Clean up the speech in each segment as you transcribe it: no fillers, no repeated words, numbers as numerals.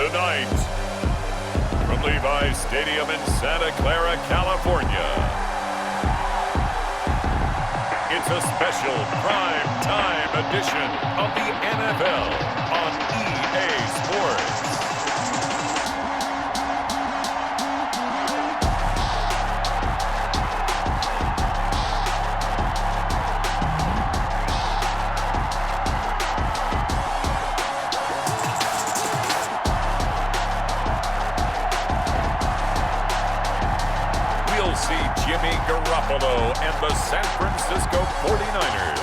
Tonight, from Levi Stadium in Santa Clara, California, it's a special prime time edition of the NFL on EA Sports. Jimmy Garoppolo and the San Francisco 49ers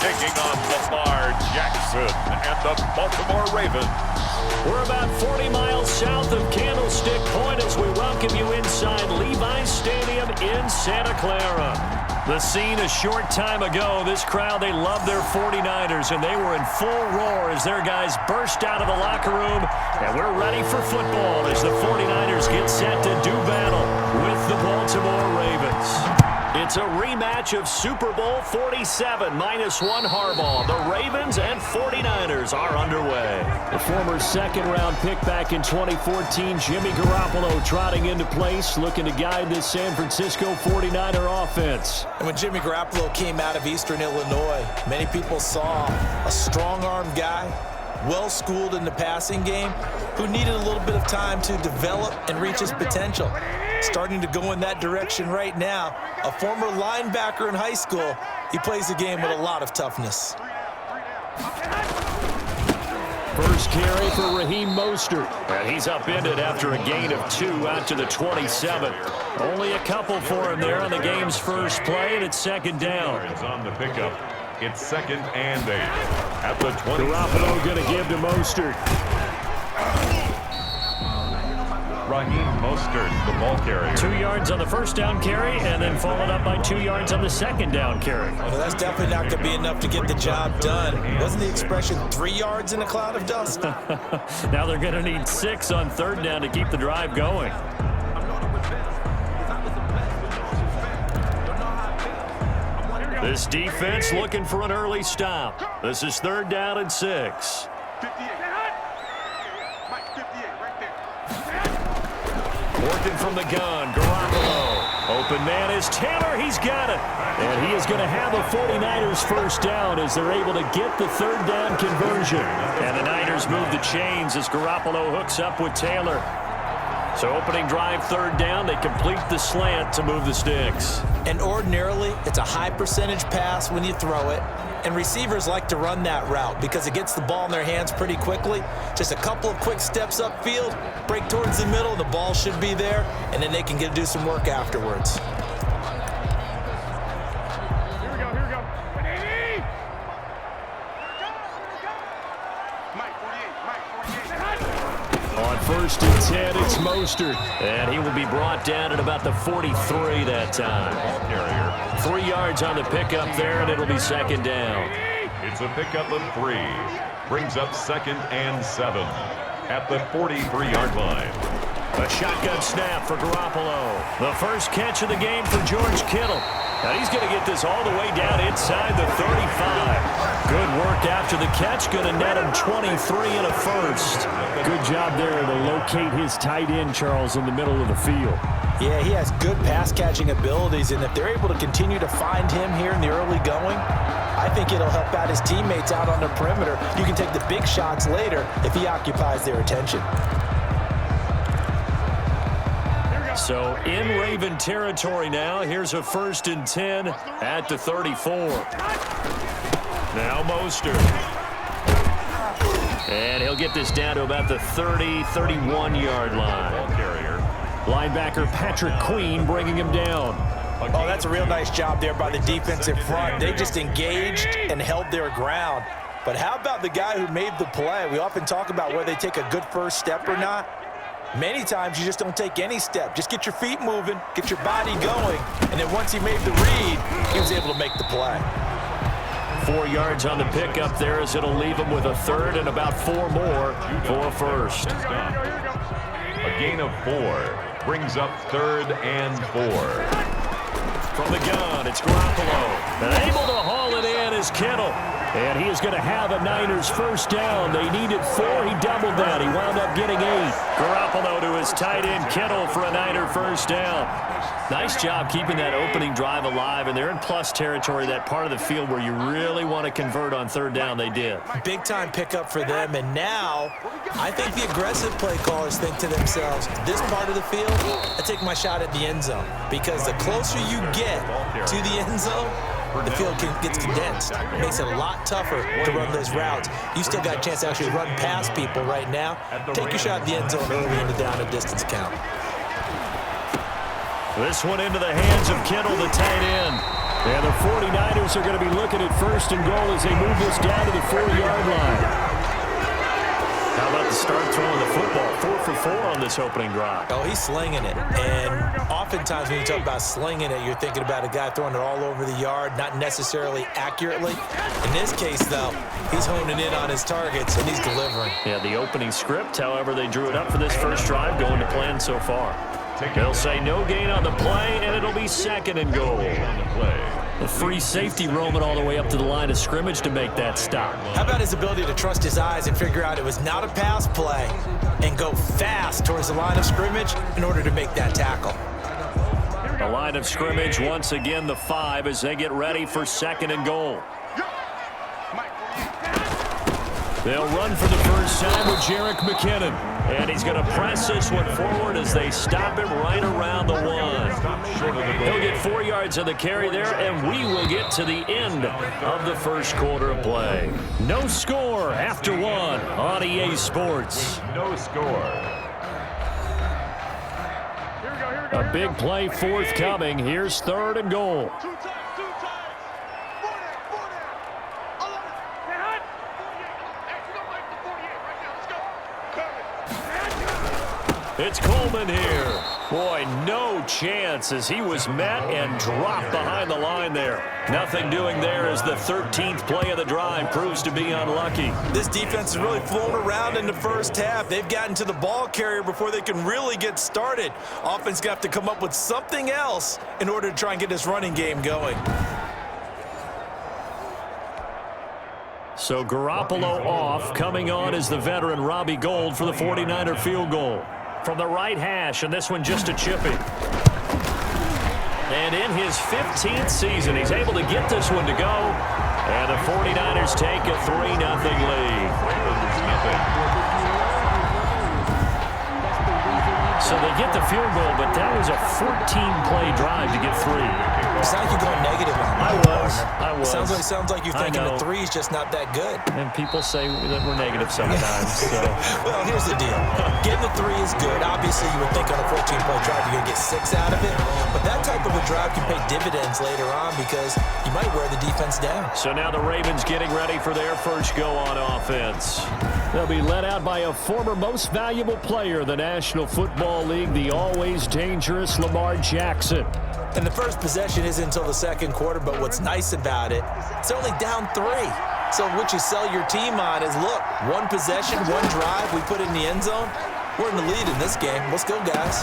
taking on Lamar Jackson and the Baltimore Ravens. We're about 40 miles south of Candlestick Point as we welcome you inside Levi Stadium in Santa Clara. The scene a short time ago, this crowd, they love their 49ers, and they were in full roar as their guys burst out of the locker room. And we're ready for football as the 49ers get set to do battle with the Baltimore Ravens. It's a rematch of Super Bowl 47 -1 Harbaugh. The Ravens and 49ers are underway. The former second-round pick back in 2014, Jimmy Garoppolo trotting into place, looking to guide this San Francisco 49er offense. And when Jimmy Garoppolo came out of Eastern Illinois, many people saw a strong-armed guy, well-schooled in the passing game, who needed a little bit of time to develop and reach his potential. Starting to go in that direction right now. A former linebacker in high school, he plays the game with a lot of toughness. First carry for Raheem Mostert. And he's upended after a gain of 2 out to the 27. Only a couple for him there on the game's first play, and it's second down. On the pickup, it's 2nd and 8 at the 20. Garoppolo going to give to Mostert. Raheem Mostert, the ball carrier. 2 yards on the first down carry, and then followed up by 2 yards on the second down carry. Well, that's definitely not going to be enough to get the job done. Wasn't the expression 3 yards in a cloud of dust? Now they're going to need 6 on third down to keep the drive going. This defense looking for an early stop. This is 3rd down and 6. Working from the gun, Garoppolo. Open man is Taylor. He's got it. And he is going to have a 49ers first down as they're able to get the 3rd down conversion. And the Niners move the chains as Garoppolo hooks up with Taylor. So opening drive, 3rd down, they complete the slant to move the sticks. And ordinarily, it's a high percentage pass when you throw it. And receivers like to run that route because it gets the ball in their hands pretty quickly. Just a couple of quick steps upfield, break towards the middle, the ball should be there, and then they can get to do some work afterwards. Here we go. On 1st and 10, it's Mostert. And he will be brought down at about the 43 that time. Carrier. 3 yards on the pickup there, and it'll be second down. It's a pickup of 3. Brings up 2nd and 7 at the 43-yard line. A shotgun snap for Garoppolo. The first catch of the game for George Kittle. Now he's going to get this all the way down inside the 35. Good work after the catch. Going to net him 23 and a first. Good job there to locate his tight end, Charles, in the middle of the field. Yeah, he has good pass-catching abilities, and if they're able to continue to find him here in the early going, I think it'll help out his teammates out on the perimeter. You can take the big shots later if he occupies their attention. So in Raven territory now. Here's a 1st and 10 at the 34. Now Mostert. And he'll get this down to about the 30, 31-yard line. Linebacker Patrick Queen bringing him down. Oh, that's a real nice job there by the defensive front. They just engaged and held their ground. But how about the guy who made the play? We often talk about whether they take a good first step or not. Many times you just don't take any step. Just get your feet moving, get your body going, and then once he made the read, he was able to make the play. 4 yards on the pickup there as it'll leave him with a 3rd and about 4 more for a first. A gain of 4 brings up 3rd and 4. From the gun, it's Garoppolo. And able to haul Pulling in is Kittle. And he is going to have a Niners first down. They needed 4. He doubled that. He wound up getting 8. Garoppolo to his tight end Kittle for a Niner first down. Nice job keeping that opening drive alive, and they're in plus territory, that part of the field where you really want to convert on third down. They did. Big-time pickup for them, and now I think the aggressive play callers think to themselves, this part of the field, I take my shot at the end zone, because the closer you get to the end zone, the field gets condensed. It makes it a lot tougher to run those routes. You still got a chance to actually run past people right now. Take your shot at the end zone early in the down and distance count. This one into the hands of Kittle, the tight end. And the 49ers are going to be looking at first and goal as they move this down to the 4-yard line. How about the start throwing the football? 4 for 4 on this opening drive. Oh, he's slinging it. And oftentimes when you talk about slinging it, you're thinking about a guy throwing it all over the yard, not necessarily accurately. In this case, though, he's honing in on his targets, and he's delivering. Yeah, the opening script, however, they drew it up for this first drive, going to plan so far. They'll say no gain on the play, and it'll be second and goal. A free safety roaming all the way up to the line of scrimmage to make that stop. How about his ability to trust his eyes and figure out it was not a pass play and go fast towards the line of scrimmage in order to make that tackle? The line of scrimmage, once again, the 5 as they get ready for second and goal. They'll run for the first time with Jerick McKinnon. And he's going to press this one forward as they stop him right around the 1. He'll get 4 yards on the carry there, and we will get to the end of the first quarter of play. No score after 1 on EA Sports. No score. A big play forthcoming. Here's third and goal. It's Coleman here. Boy, no chance as he was met and dropped behind the line there. Nothing doing there as the 13th play of the drive proves to be unlucky. This defense has really flown around in the first half. They've gotten to the ball carrier before they can really get started. Offense got to come up with something else in order to try and get this running game going. So Garoppolo off. Coming on is the veteran Robbie Gould for the 49er field goal. From the right hash, and this one just a chipping. And in his 15th season, he's able to get this one to go. And the 49ers take a 3-0 lead. So they get the field goal, but that was a 14-play drive to get 3. It sounds like you're going negative on that. I was. Sounds like you're thinking the 3 is just not that good. And people say that we're negative sometimes. So. Well, here's the deal. Getting the 3 is good. Obviously, you would think on a 14-play drive you're going to get 6 out of it. But that type of a drive can pay dividends later on because you might wear the defense down. So now the Ravens getting ready for their first go on offense. They'll be led out by a former most valuable player in the National Football League, the always dangerous Lamar Jackson. And the first possession isn't until the second quarter, but what's nice about it, it's only down 3. So what you sell your team on is, look, 1 possession, 1 drive, we put it in the end zone. We're in the lead in this game. Let's go, guys.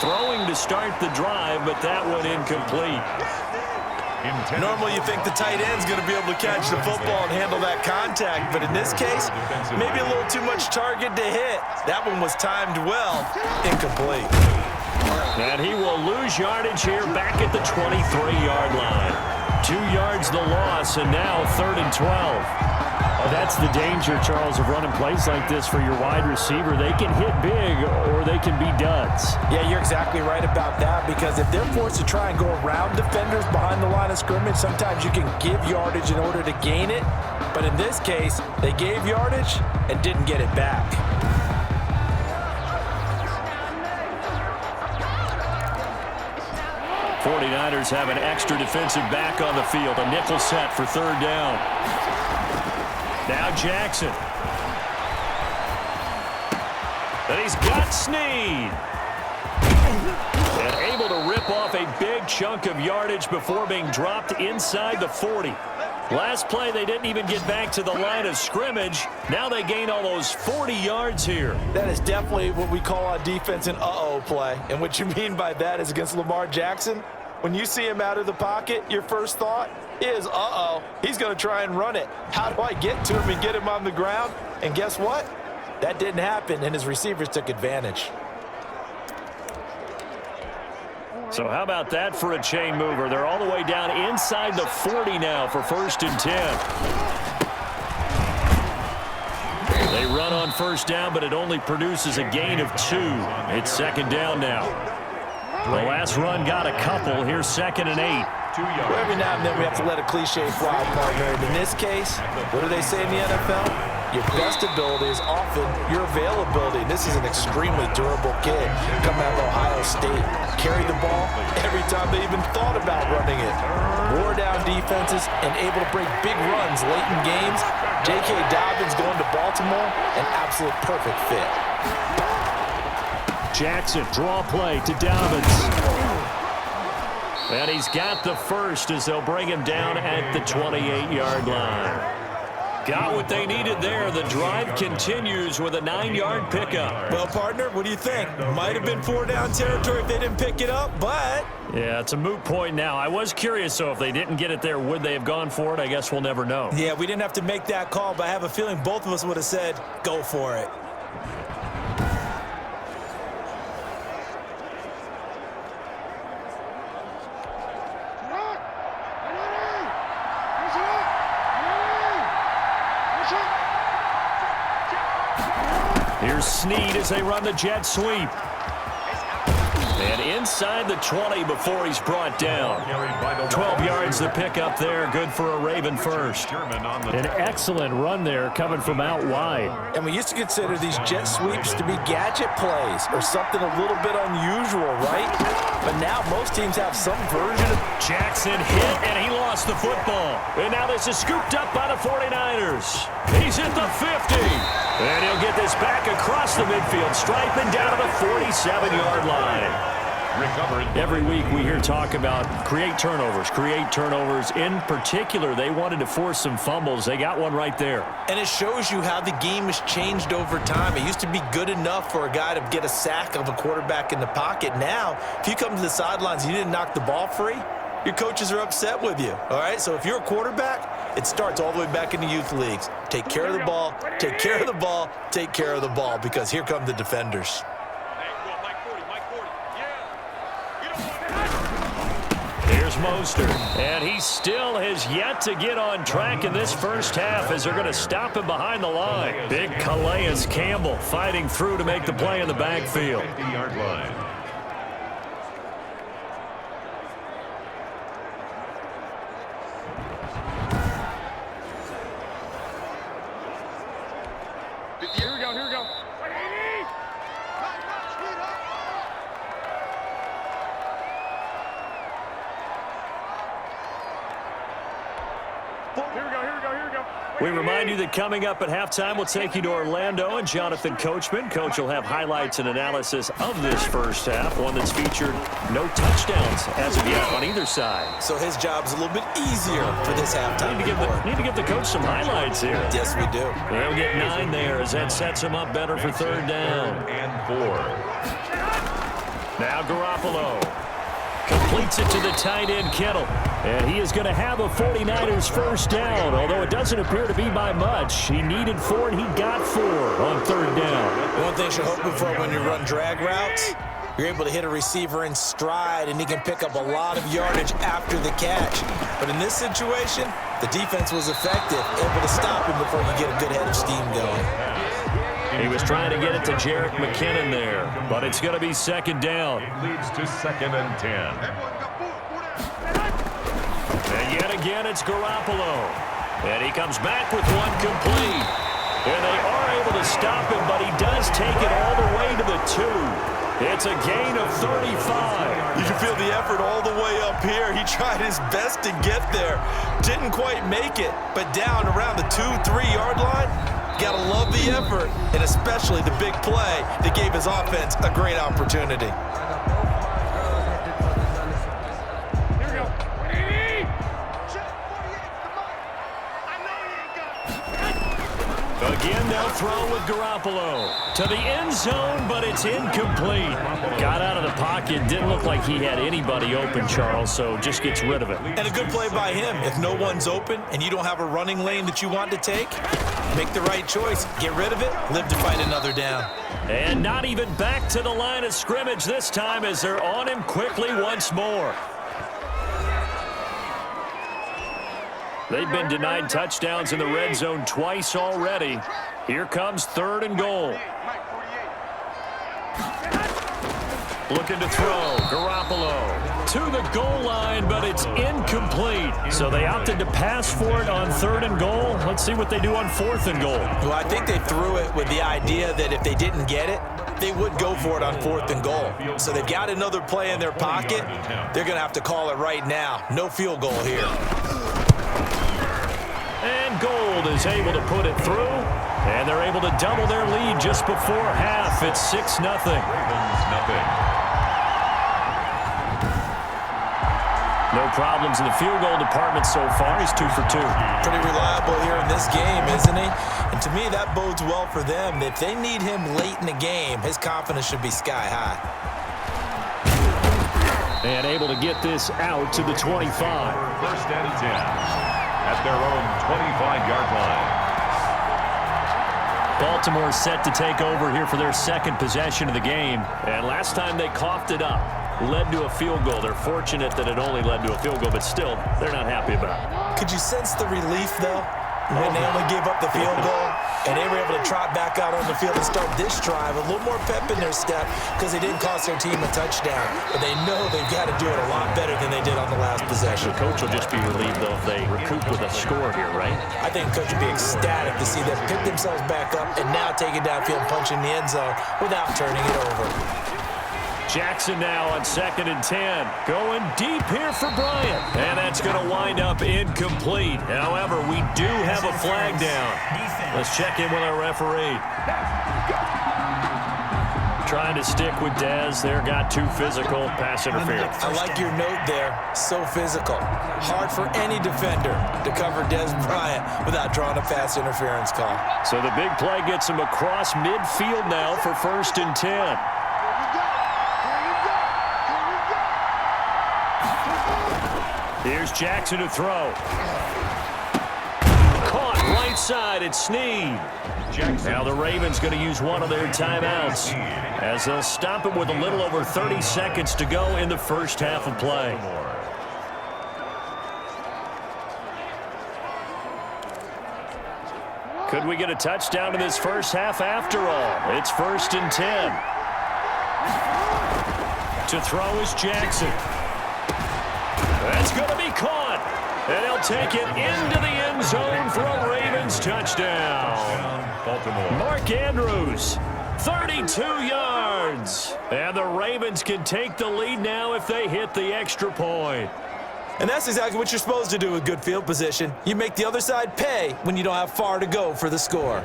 Throwing to start the drive, but that one incomplete. Normally you think the tight end's going to be able to catch the football and handle that contact, but in this case, maybe a little too much target to hit. That one was timed well, incomplete. And he will lose yardage here back at the 23-yard line. 2 yards the loss, and now 3rd and 12. That's the danger, Charles, of running plays like this for your wide receiver. They can hit big or they can be duds. Yeah, you're exactly right about that, because if they're forced to try and go around defenders behind the line of scrimmage, sometimes you can give yardage in order to gain it. But in this case, they gave yardage and didn't get it back. '49ers have an extra defensive back on the field. A nickel set for 3rd down. Now Jackson. And he's got Snead. And able to rip off a big chunk of yardage before being dropped inside the 40. Last play, they didn't even get back to the line of scrimmage. Now they gain almost 40 yards here. That is definitely what we call on defense an uh-oh play. And what you mean by that is against Lamar Jackson, when you see him out of the pocket, your first thought, is, he's going to try and run it. How do I get to him and get him on the ground? And guess what? That didn't happen, and his receivers took advantage. So how about that for a chain mover? They're all the way down inside the 40 now for 1st and 10. They run on 1st down, but it only produces a gain of 2. It's 2nd down now. The last run got a couple. Here's 2nd and 8. Well, every now and then we have to let a cliche fly, partner. And in this case, what do they say in the NFL? Your best ability is often your availability. This is an extremely durable kid coming out of Ohio State. Carried the ball every time they even thought about running it. Wore down defenses and able to break big runs late in games. J.K. Dobbins going to Baltimore, an absolute perfect fit. Jackson, draw play to Dobbins. And he's got the first as they'll bring him down at the 28-yard line. Got what they needed there. The drive continues with a 9-yard pickup. Well, partner, what do you think? Might have been 4-down territory if they didn't pick it up, but... Yeah, it's a moot point now. I was curious, so if they didn't get it there, would they have gone for it? I guess we'll never know. Yeah, we didn't have to make that call, but I have a feeling both of us would have said, go for it. Here's Snead as they run the jet sweep. And inside the 20 before he's brought down. 12 yards the pickup there. Good for a Raven first. An excellent run there coming from out wide. And we used to consider these jet sweeps to be gadget plays or something a little bit unusual, right? But now most teams have some version of... Jackson hit, and he lost the football. And now this is scooped up by the 49ers. He's at the 50. And he'll get this back across the midfield, striping down to the 47-yard line. Every week we hear talk about create turnovers. In particular, they wanted to force some fumbles. They got one right there. And it shows you how the game has changed over time. It used to be good enough for a guy to get a sack of a quarterback in the pocket. Now, if you come to the sidelines and you didn't knock the ball free, your coaches are upset with you, all right? So if you're a quarterback, it starts all the way back in the youth leagues. Take care of the ball, take care of the ball, take care of the ball, because here come the defenders. Here's Mostert, and he still has yet to get on track in this first half as they're going to stop him behind the line. Big Calais Campbell fighting through to make the play in the backfield. 50-yard line. Here we go. We remind you that coming up at halftime, we'll take you to Orlando and Jonathan Coachman. Coach will have highlights and analysis of this first half, one that's featured no touchdowns as of yet on either side. So his job's a little bit easier for this halftime. Need to give the coach some highlights here. Yes, we do. They'll get 9 there as that sets him up better for 3rd down. And 4. Now Garoppolo completes it to the tight end, Kittle. And he is going to have a 49ers first down, although it doesn't appear to be by much. He needed 4, and he got 4 on 3rd down. One thing you're hoping for when you run drag routes, you're able to hit a receiver in stride, and he can pick up a lot of yardage after the catch. But in this situation, the defense was effective, able to stop him before you get a good head of steam going. He was trying to get it to Jerick McKinnon there, but it's going to be 2nd down. It leads to 2nd and 10. And yet again, it's Garoppolo. And he comes back with one complete. And they are able to stop him, but he does take it all the way to the 2. It's a gain of 35. You can feel the effort all the way up here. He tried his best to get there. Didn't quite make it, but down around the 2-3-yard line, got to love the effort, and especially the big play that gave his offense a great opportunity. Again, they'll throw with Garoppolo. To the end zone, but it's incomplete. Got out of the pocket. Didn't look like he had anybody open, Charles, so just gets rid of it. And a good play by him. If no one's open and you don't have a running lane that you want to take, make the right choice. Get rid of it. Live to fight another down. And not even back to the line of scrimmage this time as they're on him quickly once more. They've been denied touchdowns in the red zone twice already. Here comes 3rd and goal. Looking to throw. Garoppolo to the goal line, but it's incomplete. So they opted to pass for it on 3rd and goal. Let's see what they do on 4th and goal. Well, I think they threw it with the idea that if they didn't get it, they would go for it on 4th and goal. So they've got another play in their pocket. They're going to have to call it right now. No field goal here. And Gold is able to put it through, and they're able to double their lead just before half. It's 6-0. No problems in the field goal department so far. He's 2 for 2. Pretty reliable here in this game, isn't he? And to me, that bodes well for them. If they need him late in the game, his confidence should be sky high. And able to get this out to the 25. 1st and 10. At their own 25-yard line. Baltimore set to take over here for their 2nd possession of the game. And last time they coughed it up, led to a field goal. They're fortunate that it only led to a field goal, but still, they're not happy about it. Could you sense the relief, though, when they only gave up the field goal and they were able to trot back out on the field and start this drive a little more pep in their step because they didn't cost their team a touchdown, but they know they've got to do it a lot better than they did on the last possession. The coach will just be relieved, though, if they recoup with a score here, right? I think the coach will be ecstatic to see them pick themselves back up and now take it downfield and punch in the end zone without turning it over. Jackson now on 2nd and 10. Going deep here for Bryant. And that's going to wind up incomplete. However, we do have a flag down. Let's check in with our referee. Trying to stick with Dez. There, got too physical. Pass interference. I like your note there. So physical. Hard for any defender to cover Dez Bryant without drawing a pass interference call. So the big play gets him across midfield now for 1st and 10. Here's Jackson to throw. Caught right side. It's Snead. Now the Ravens going to use one of their timeouts as they'll stop it with a little over 30 seconds to go in the first half of play. Could we get a touchdown in this first half after all? It's 1st and 10. To throw is Jackson. That's going to be caught. And he'll take it into the end zone for a Ravens touchdown. Baltimore. Mark Andrews, 32 yards. And the Ravens can take the lead now if they hit the extra point. And that's exactly what you're supposed to do with good field position. You make the other side pay when you don't have far to go for the score.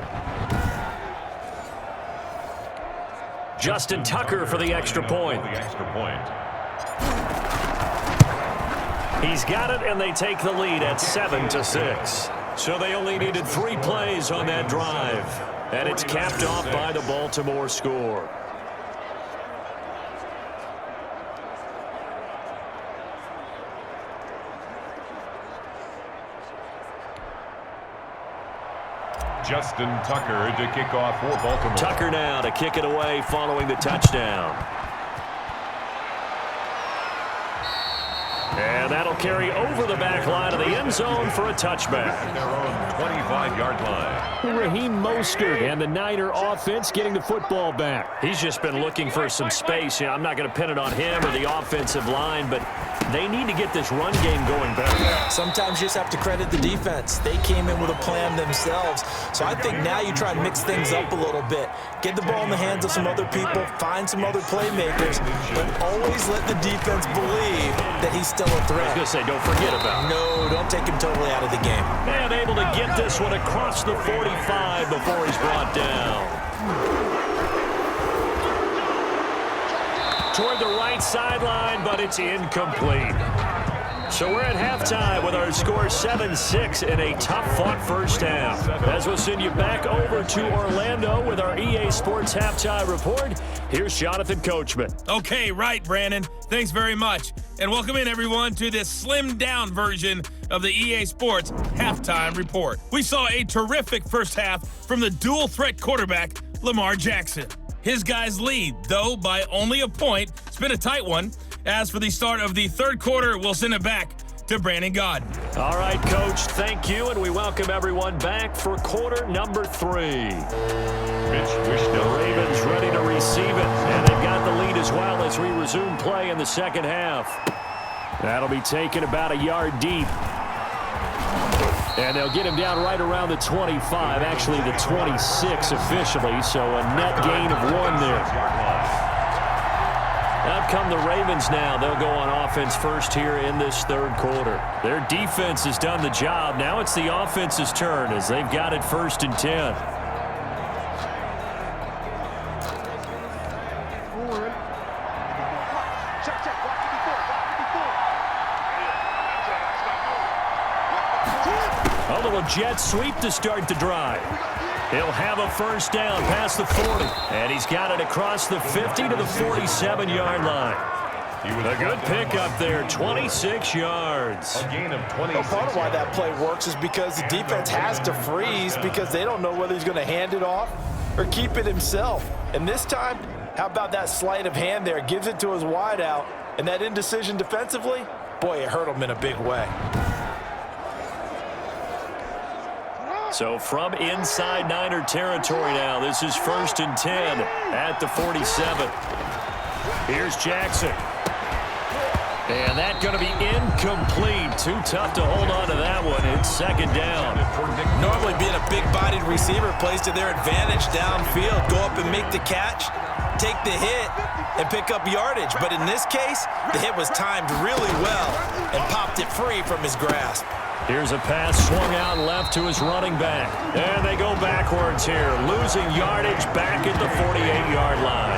Justin Tucker for the extra point. He's got it, and they take the lead at 7-6. So they only needed 3 plays on that drive. And it's capped off by the Baltimore score. Justin Tucker to kick off for Baltimore. Tucker now to kick it away following the touchdown. And that'll carry over the back line of the end zone for a touchback. Their own 25-yard line. Raheem Mostert and the Niner offense getting the football back. He's just been looking for some space. You know, I'm not going to pin it on him or the offensive line, but they need to get this run game going better. Sometimes you just have to credit the defense. They came in with a plan themselves. So I think now you try and mix things up a little bit. Get the ball in the hands of some other people, find some other playmakers, but always let the defense believe that he's still a threat. I was going to say, don't forget about him. No, don't take him totally out of the game. And able to get this one across the 45 before he's brought down. Toward the right sideline, but it's incomplete. So we're at halftime with our score 7-6 in a tough-fought first half. As we'll send you back over to Orlando with our EA Sports Halftime Report, here's Jonathan Coachman. Okay, right, Brandon. Thanks very much. And welcome in, everyone, to this slimmed-down version of the EA Sports Halftime Report. We saw a terrific first half from the dual-threat quarterback, Lamar Jackson. His guys lead, though, by only a point. It's been a tight one. As for the start of the third quarter, we'll send it back to Brandon Godden. All right, Coach, thank you, and we welcome everyone back for quarter number 3. The Ravens ready to receive it, and they've got the lead as well as we resume play in the second half. That'll be taken about a yard deep. And they'll get him down right around the 25, actually the 26 officially, so a net gain of 1 there. Out come the Ravens now. They'll go on offense first here in this third quarter. Their defense has done the job. Now it's the offense's turn as they've got it 1st and 10. A little jet sweep to start the drive. He'll have a first down past the 40. And he's got it across the 50 to the 47-yard line. A good pickup there, 26 yards. A gain of 26. Part of why that play works is because the defense has to freeze because they don't know whether he's going to hand it off or keep it himself. And this time, how about that sleight of hand there? Gives it to his wideout. And that indecision defensively, boy, it hurt him in a big way. So from inside Niner territory now, this is 1st and 10 at the 47. Here's Jackson. And that's going to be incomplete. Too tough to hold on to that one. It's 2nd down. Normally being a big-bodied receiver plays to their advantage downfield. Go up and make the catch, take the hit, and pick up yardage. But in this case, the hit was timed really well and popped it free from his grasp. Here's a pass swung out left to his running back. And they go backwards here, losing yardage back at the 48-yard line.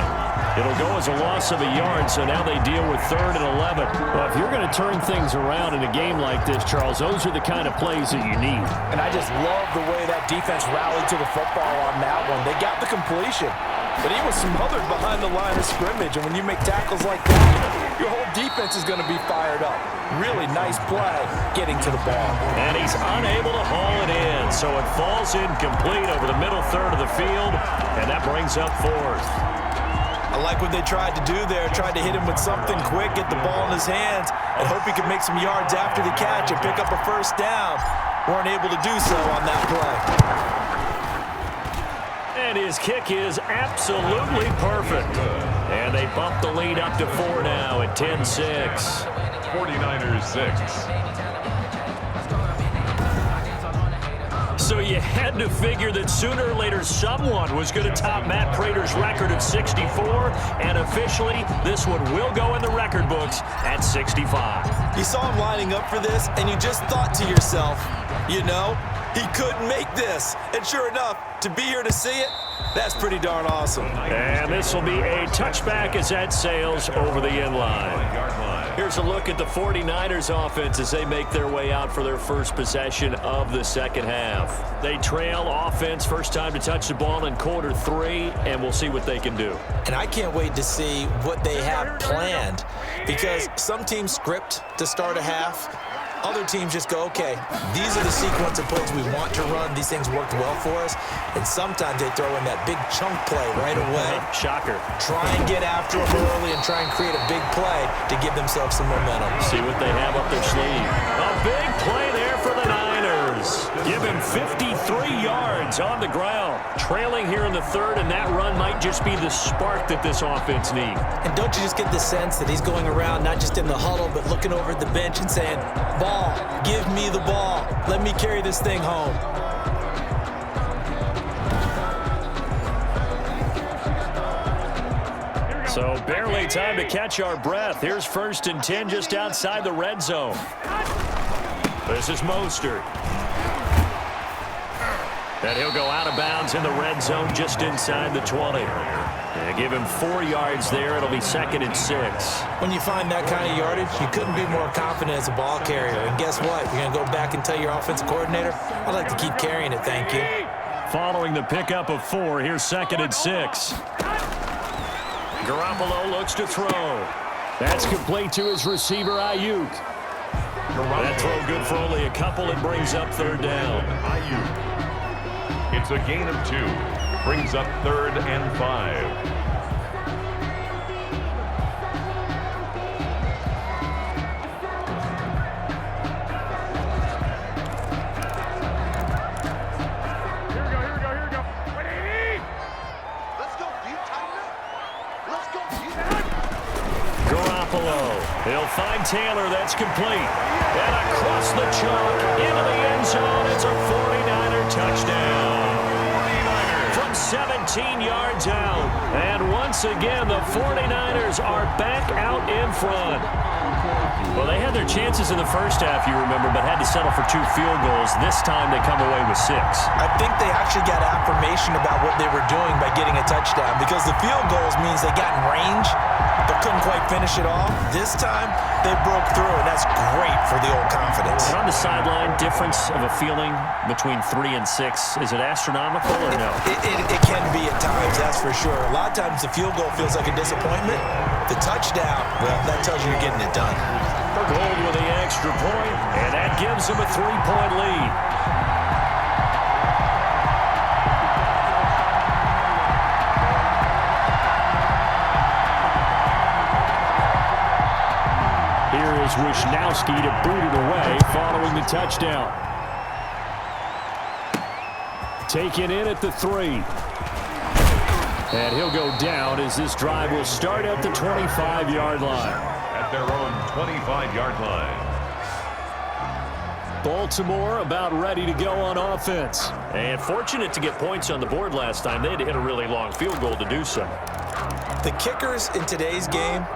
It'll go as a loss of a yard, so now they deal with 3rd and 11. Well, if you're going to turn things around in a game like this, Charles, those are the kind of plays that you need. And I just love the way that defense rallied to the football on that one. They got the completion, but he was smothered behind the line of scrimmage. And when you make tackles like that, your whole defense is going to be fired up. Really nice play getting to the ball. And he's unable to haul it in, so it falls incomplete over the middle third of the field, and that brings up 4th. I like what they tried to do there, tried to hit him with something quick, get the ball in his hands, and hope he could make some yards after the catch and pick up a first down. Weren't able to do so on that play. And his kick is absolutely perfect. And they bump the lead up to 4 now at 10-6. 49ers 6. So you had to figure that sooner or later someone was going to top Matt Prater's record of 64, and officially this one will go in the record books at 65. You saw him lining up for this, and you just thought to yourself, you know, he couldn't make this. And sure enough, to be here to see it, that's pretty darn awesome. And this will be a touchback as that sails over the end line. Here's a look at the 49ers offense as they make their way out for their first possession of the second half. They trail offense first time to touch the ball in quarter 3, and we'll see what they can do. And I can't wait to see what they have planned, because some teams script to start a half. Other teams just go, okay, these are the sequence of plays we want to run. These things worked well for us. And sometimes they throw in that big chunk play right away. Shocker. Try and get after them early and try and create a big play to give themselves some momentum. See what they have up their sleeve. A big play there for the Niners. Give him 53 yards on the ground. Trailing here in the 3rd, and that run might just be the spark that this offense needs. And don't you just get the sense that he's going around not just in the huddle, but looking over at the bench and saying, ball, give me the ball. Let me carry this thing home. So barely time to catch our breath. Here's 1st and 10 just outside the red zone. This is Mostert. And he'll go out of bounds in the red zone just inside the 20. And give him 4 yards there. It'll be 2nd and 6. When you find that kind of yardage, you couldn't be more confident as a ball carrier. And guess what? You're going to go back and tell your offensive coordinator, I'd like to keep carrying it, thank you. Following the pickup of 4, here's 2nd and 6. Garoppolo looks to throw. That's complete to his receiver, Ayuk. That throw good for only a couple and brings up 3rd down. Ayuk. It's a gain of 2. Brings up 3rd and 5. He'll find Taylor. That's complete. And across the chalk into the end zone. It's a 49er touchdown. 49ers. From 17 yards out. And once again, the 49ers are back out in front. Well, they had their chances in the first half, you remember, but had to settle for 2 field goals. This time they come away with 6. I think they actually got affirmation about what they were doing by getting a touchdown, because the field goals means they got in range but couldn't quite finish it off. This time they broke through, and that's great for the old confidence. And on the sideline, difference of a feeling between 3 and 6, is it astronomical or no? It can be at times, that's for sure. A lot of times the field goal feels like a disappointment. The touchdown, well, that tells you you're getting it done. Gold with the extra point, and that gives them a 3-point lead. Here is Wishnowski to boot it away following the touchdown. Taken in at the 3. And he'll go down as this drive will start at the 25-yard line. At their own 25-yard line. Baltimore about ready to go on offense. And fortunate to get points on the board last time. They had to hit a really long field goal to do so. The kickers in today's game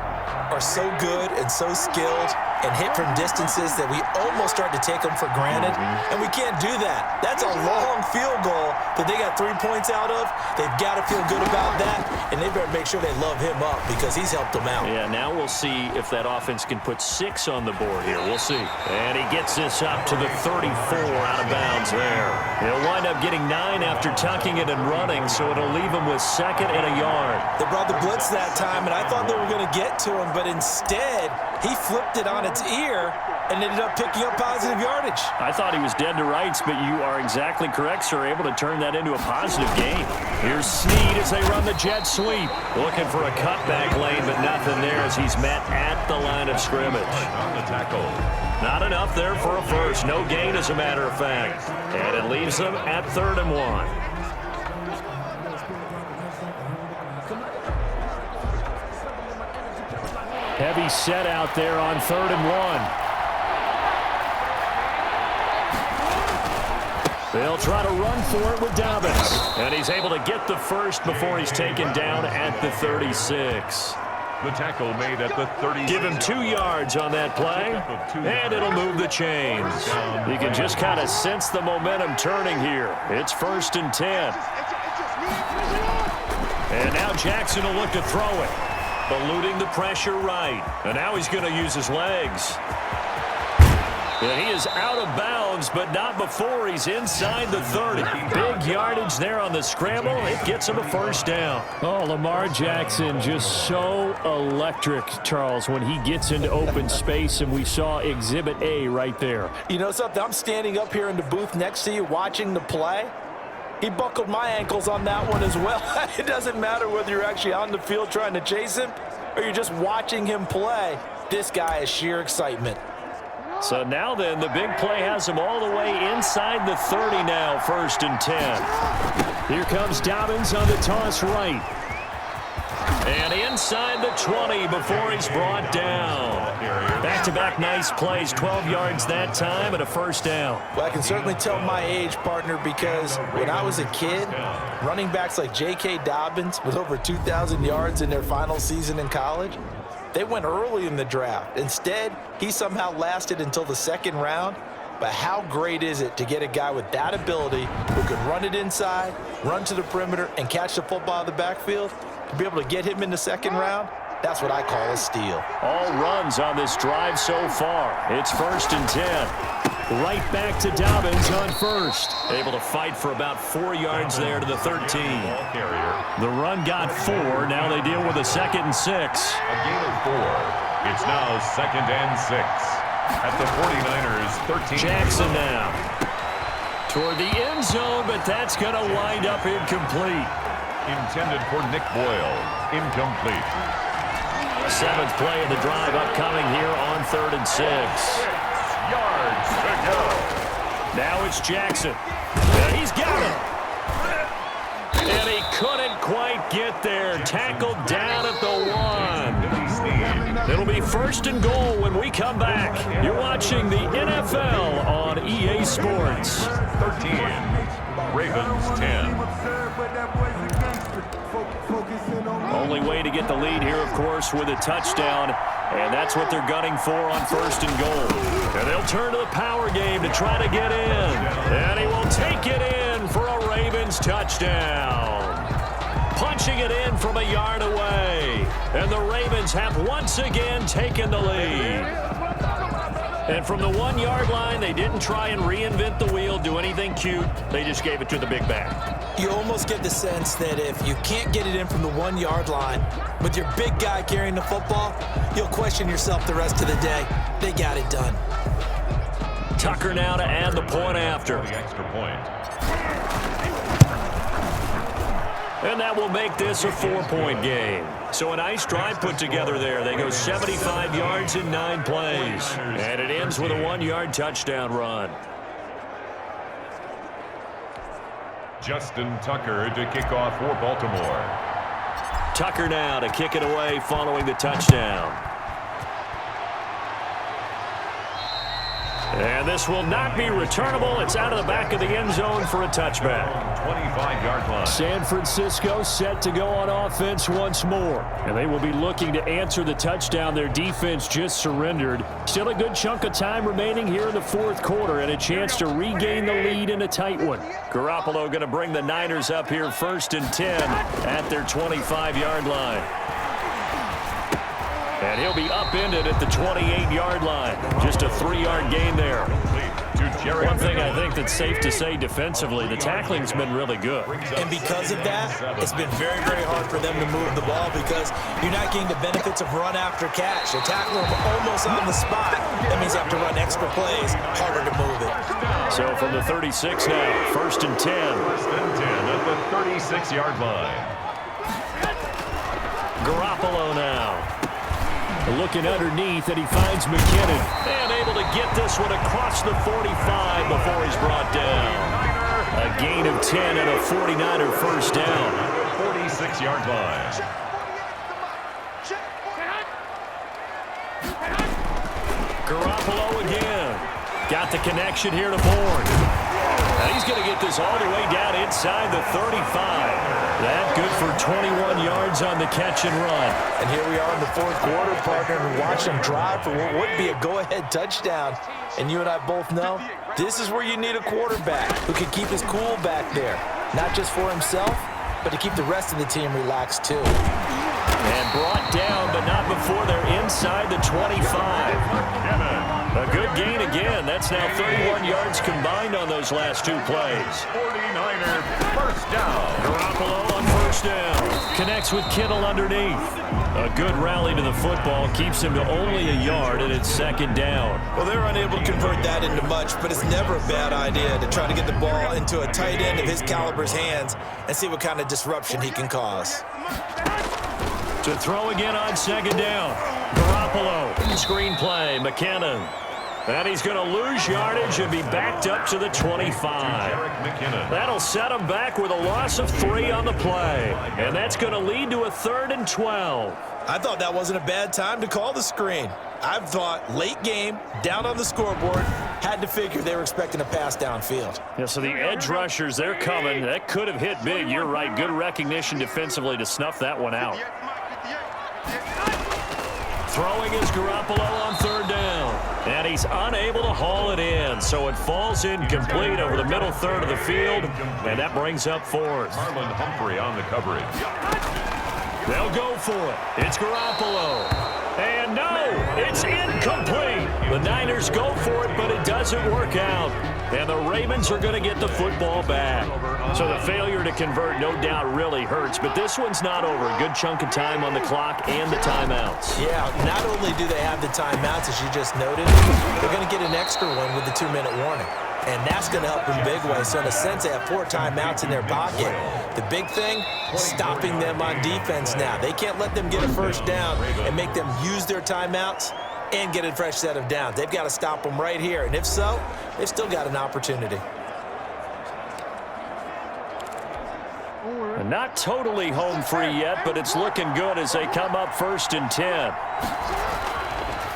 are so good and so skilled and hit from distances that we almost start to take them for granted, and we can't do that. That's a long field goal that they got 3 points out of. They've got to feel good about that, and they better make sure they love him up because he's helped them out. Yeah, now we'll see if that offense can put 6 on the board here. We'll see. And he gets this up to the 34 out of bounds there. He'll wind up getting 9 after tucking it and running, so it'll leave him with 2nd and a yard. They brought the blitz that time, and I thought they were going to get to him, but instead he flipped it on its ear and ended up picking up positive yardage. I thought he was dead to rights, but you are exactly correct, sir. Able to turn that into a positive gain. Here's Snead as they run the jet sweep. Looking for a cutback lane, but nothing there as he's met at the line of scrimmage. On the tackle. Not enough there for a first. No gain, as a matter of fact. And it leaves them at 3rd and 1. Heavy set out there on 3rd and 1. They'll try to run for it with Dobbins. And he's able to get the first before he's taken down at the 36. The tackle made at the 36. Give him 2 yards on that play, and it'll move the chains. You can just kind of sense the momentum turning here. It's 1st and 10. And now Jackson will look to throw it. Eluding the pressure right. And now he's going to use his legs. And he is out of bounds, but not before he's inside the 30. Big yardage there on the scramble. It gets him a 1st down. Oh, Lamar Jackson just so electric, Charles, when he gets into open space, and we saw Exhibit A right there. You know something? I'm standing up here in the booth next to you watching the play. He buckled my ankles on that one as well. It doesn't matter whether you're actually on the field trying to chase him or you're just watching him play. This guy is sheer excitement. So now then, the big play has him all the way inside the 30 now, 1st and 10. Here comes Dobbins on the toss right. And inside the 20 before he's brought down. Back-to-back nice plays, 12 yards that time and a 1st down. Well, I can certainly tell my age, partner, because when I was a kid, running backs like J.K. Dobbins with over 2,000 yards in their final season in college, they went early in the draft. Instead, he somehow lasted until the 2nd round. But how great is it to get a guy with that ability who can run it inside, run to the perimeter, and catch the football in the backfield? to be able to get him in the second round, that's what I call a steal. All runs on this drive so far. It's 1st and 10. Right back to Dobbins on first. Able to fight for about 4 yards there to the 13. The run got 4. Now they deal with a 2nd and 6. A gain of 4. It's now 2nd and 6. At the 49ers, 13. Jackson now. Toward the end zone, but that's going to wind up incomplete. Intended for Nick Boyle. Incomplete. 7th play of the drive upcoming here on 3rd and 6. Yards to go. Now it's Jackson. And he's got it. And he couldn't quite get there. Tackled down at the 1. It'll be 1st and goal when we come back. You're watching the NFL on EA Sports. 13. Ravens 10. Only way to get the lead here, of course, with a touchdown. And that's what they're gunning for on 1st and goal. And they'll turn to the power game to try to get in. And he will take it in for a Ravens touchdown. Punching it in from a yard away. And the Ravens have once again taken the lead. And from the 1-yard line, they didn't try and reinvent the wheel, do anything cute. They just gave it to the big back. You almost get the sense that if you can't get it in from the 1-yard line with your big guy carrying the football, you'll question yourself the rest of the day. They got it done. Tucker now to add the point after. The extra point. And that will make this a 4-point game. So a nice drive put together there. They go 75 yards in 9 plays. And it ends with a 1-yard touchdown run. Justin Tucker to kick off for Baltimore. Tucker now to kick it away following the touchdown. And this will not be returnable. It's out of the back of the end zone for a touchback. 25-yard line. San Francisco set to go on offense once more. And they will be looking to answer the touchdown their defense just surrendered. Still a good chunk of time remaining here in the 4th quarter and a chance to regain the lead in a tight one. Garoppolo going to bring the Niners up here 1st and 10 at their 25-yard line. And he'll be upended at the 28-yard line. Just a 3-yard gain there. One thing I think that's safe to say defensively, the tackling's been really good. And because of that, it's been very, very hard for them to move the ball because you're not getting the benefits of run after catch. They're tackling them almost on the spot. That means you have to run extra plays, harder to move it. So from the 36 now, 1st and 10. 1st and 10 at the 36-yard line. Garoppolo now. Looking underneath, and he finds McKinnon. And able to get this one across the 45 before he's brought down. A gain of 10 and a 49er first down. 46-yard line. Garoppolo again. Got the connection here to Bourne. And he's going to get this all the way down inside the 35. That good for 21 yards on the catch and run. And here we are in the 4th quarter, partner, and watch them drive for what would be a go-ahead touchdown. And you and I both know this is where you need a quarterback who can keep his cool back there. Not just for himself, but to keep the rest of the team relaxed too. And brought down, but not before they're inside the 25. A good gain again. That's now 31 yards combined on those last 2 plays. 49er first down. Garoppolo on first down. Connects with Kittle underneath. A good rally to the football keeps him to only a yard, and it's 2nd down. Well, they're unable to convert that into much, but it's never a bad idea to try to get the ball into a tight end of his caliber's hands and see what kind of disruption he can cause. To throw again on 2nd down. Garoppolo. Screen play. McKinnon. And he's going to lose yardage and be backed up to the 25. That'll set him back with a loss of 3 on the play. And that's going to lead to a 3rd and 12. I thought that wasn't a bad time to call the screen. I thought late game, down on the scoreboard, had to figure they were expecting a pass downfield. Yeah, so the edge rushers, they're coming. That could have hit big. You're right. Good recognition defensively to snuff that one out. Throwing is Garoppolo on 3rd down. And he's unable to haul it in. So it falls incomplete over the middle third of the field. And that brings up 4th. Marlon Humphrey on the coverage. They'll go for it. It's Garoppolo. And no, it's incomplete. The Niners go for it, but it doesn't work out. And the Ravens are going to get the football back. So the failure to convert no doubt really hurts, but this one's not over. A good chunk of time on the clock and the timeouts. Yeah, not only do they have the timeouts, as you just noted, they're going to get an extra one with the 2-minute warning. And that's going to help in big way. So in a sense, they have 4 timeouts in their pocket. The big thing, stopping them on defense now. They can't let them get a first down and make them use their timeouts and get a fresh set of downs. They've got to stop them right here. And if so, they've still got an opportunity. And not totally home free yet, but it's looking good as they come up 1st and 10.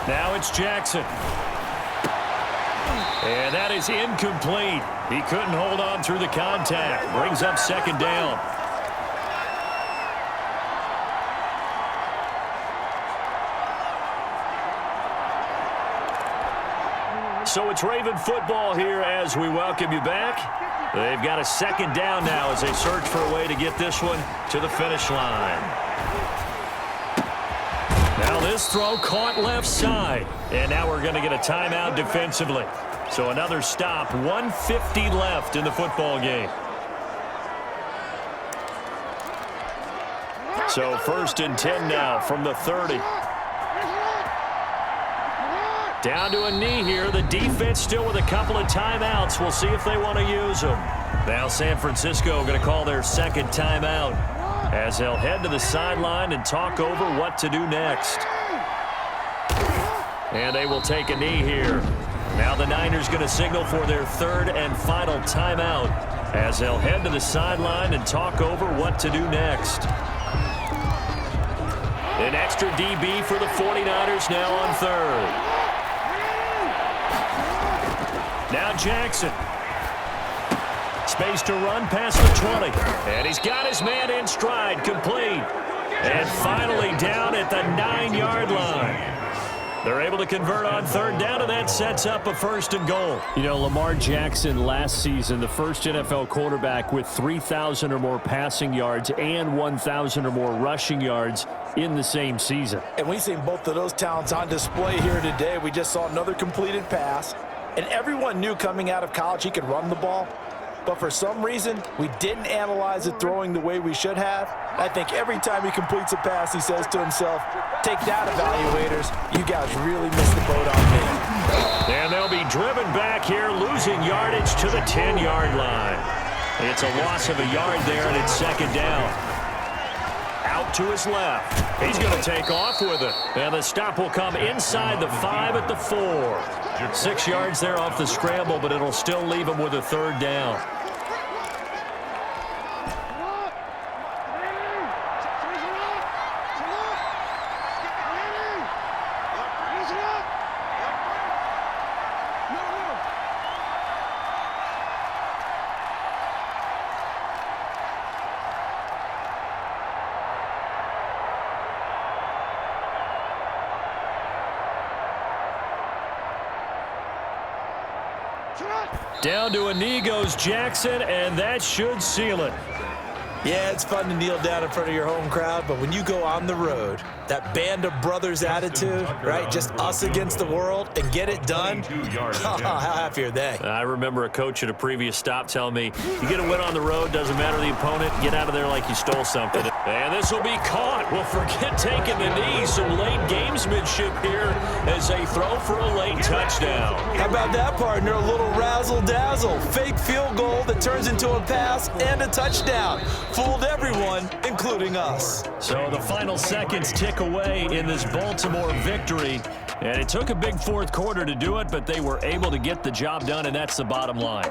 Now it's Jackson. And that is incomplete. He couldn't hold on through the contact. Brings up 2nd down. So it's Raven football here as we welcome you back. They've got a 2nd down now as they search for a way to get this one to the finish line. Now this throw caught left side. And now we're going to get a timeout defensively. So another stop, 1:50 left in the football game. So 1st and 10 now from the 30. Down to a knee here. The defense still with a couple of timeouts. We'll see if they want to use them. Now San Francisco going to call their 2nd timeout as they'll head to the sideline and talk over what to do next. And they will take a knee here. Now the Niners going to signal for their 3rd and final timeout as they'll head to the sideline and talk over what to do next. An extra DB for the 49ers now on 3rd. Now Jackson. Space to run past the 20. And he's got his man in stride, complete. And finally down at the 9-yard line. They're able to convert on 3rd down, and that sets up a 1st and goal. You know, Lamar Jackson last season, the first NFL quarterback with 3,000 or more passing yards and 1,000 or more rushing yards in the same season. And we've seen both of those talents on display here today. We just saw another completed pass. And everyone knew coming out of college he could run the ball. But for some reason, we didn't analyze it throwing the way we should have. I think every time he completes a pass, he says to himself, take that, evaluators. You guys really missed the boat on me. And they'll be driven back here, losing yardage to the 10-yard line. It's a loss of a yard there, and it's 2nd down. Out to his left. He's going to take off with it. And the stop will come inside the 5 at the 4. 6 yards there off the scramble, but it'll still leave him with a 3rd down. Down to a knee goes Jackson, and that should seal it. Yeah, it's fun to kneel down in front of your home crowd, but when you go on the road, that band of brothers attitude, right? Just us against the world and get it done. How happy are they? I remember a coach at a previous stop telling me, you get a win on the road, doesn't matter the opponent, get out of there like you stole something. And this will be caught. Well, forget taking the knee. Some late gamesmanship here as they throw for a late touchdown. How about that, partner? A little razzle-dazzle. Fake field goal that turns into a pass and a touchdown. Fooled everyone, including us. So the final seconds tick away in this Baltimore victory. And it took a big 4th quarter to do it, but they were able to get the job done, and that's the bottom line.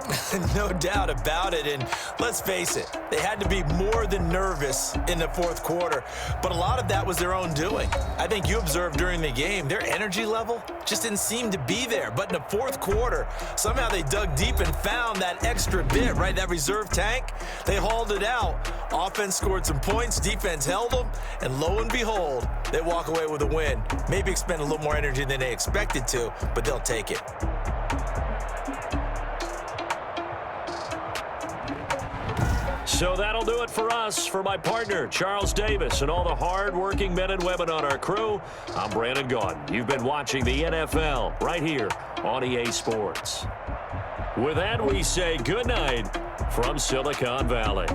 No doubt about it. And let's face it, they had to be more than nervous in the 4th quarter. But a lot of that was their own doing. I think you observed during the game, their energy level just didn't seem to be there. But in the 4th quarter, somehow they dug deep and found that extra bit, right? That reserve tank. They hauled it out. Offense scored some points. Defense held them. And lo and behold, they walk away with a win. Maybe expend a little more energy than they expected to, but they'll take it. So that'll do it for us. For my partner, Charles Davis, and all the hard-working men and women on our crew, I'm Brandon Gaudin. You've been watching the NFL right here on EA Sports. With that, we say good night from Silicon Valley.